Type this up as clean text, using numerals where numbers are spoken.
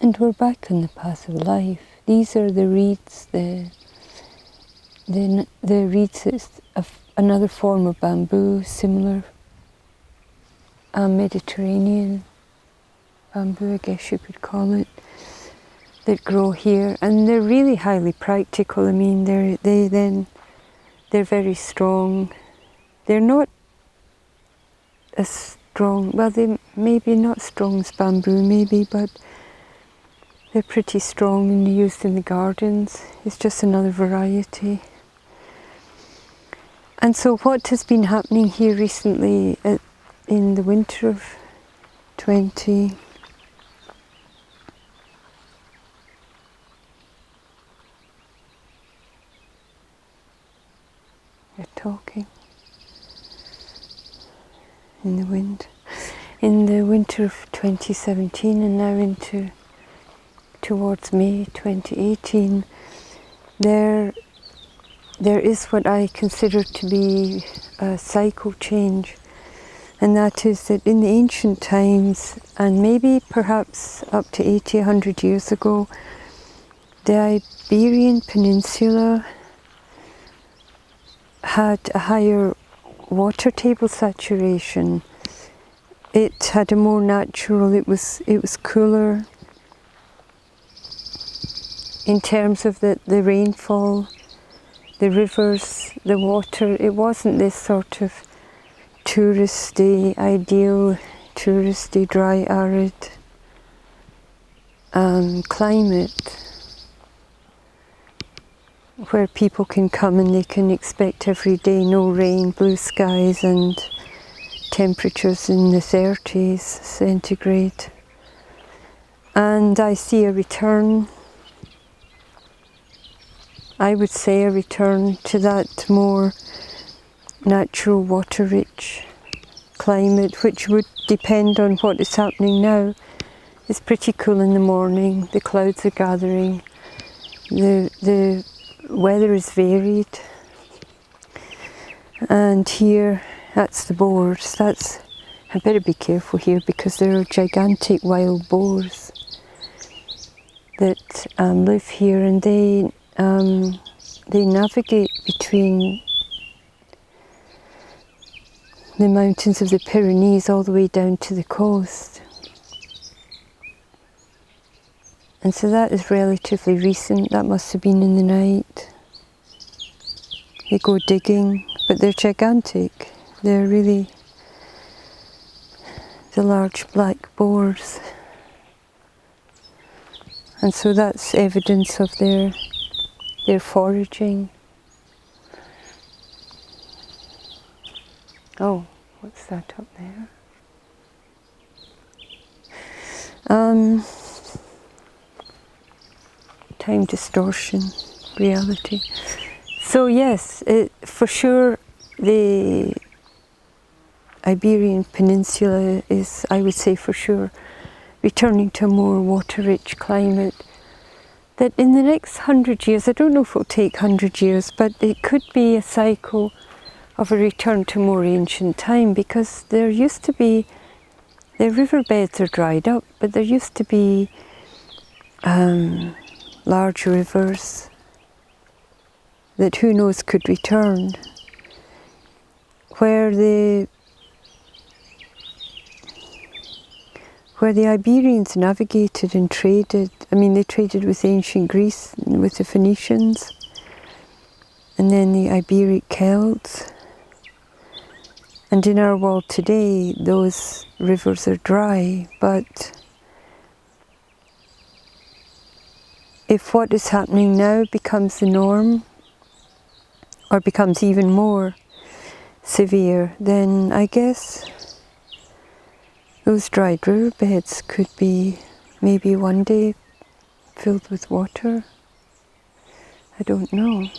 And we're back on the path of life. These are the reeds, the reeds is another form of bamboo, similar Mediterranean bamboo, I guess you could call it, that grow here, and they're really highly practical. I mean, they're very strong. They're not as strong, well, they maybe not strong as bamboo maybe, but they're pretty strong and used in the gardens. It's just another variety. And so what has been happening here recently in the winter of 20, they're talking in the wind. In the winter of 2017 and now towards May 2018, there is what I consider to be a cycle change, and that is that in the ancient times, and maybe perhaps up to 80, 100 years ago, the Iberian Peninsula had a higher water table saturation. It had a more natural, it was cooler in terms of the rainfall, the rivers, the water. It wasn't this sort of touristy, ideal, touristy, dry, arid climate where people can come and they can expect every day no rain, blue skies and temperatures in the 30s centigrade. And I see a return, I would say a return to that more natural, water-rich climate, which would depend on what is happening now. It's pretty cool in the morning, the clouds are gathering, the weather is varied, and here, that's the boars. I better be careful here because there are gigantic wild boars that live here, and they navigate between the mountains of the Pyrenees all the way down to the coast. And so that is relatively recent. That must have been in the night. They go digging, but they're gigantic. They're really the large black boars. And so that's evidence of their foraging. Oh, what's that up there? Time distortion, reality. So yes, for sure the Iberian Peninsula is, I would say for sure, returning to a more water-rich climate. That in the next 100 years, I don't know if it'll take 100 years, but it could be a cycle of a return to more ancient time, because there used to be, the riverbeds are dried up, but there used to be large rivers that who knows could return, where the Iberians navigated and traded. I mean, they traded with ancient Greece, with the Phoenicians, and then the Iberic Celts. And in our world today, those rivers are dry, but if what is happening now becomes the norm, or becomes even more severe, then I guess those dried riverbeds could be maybe one day filled with water. I don't know.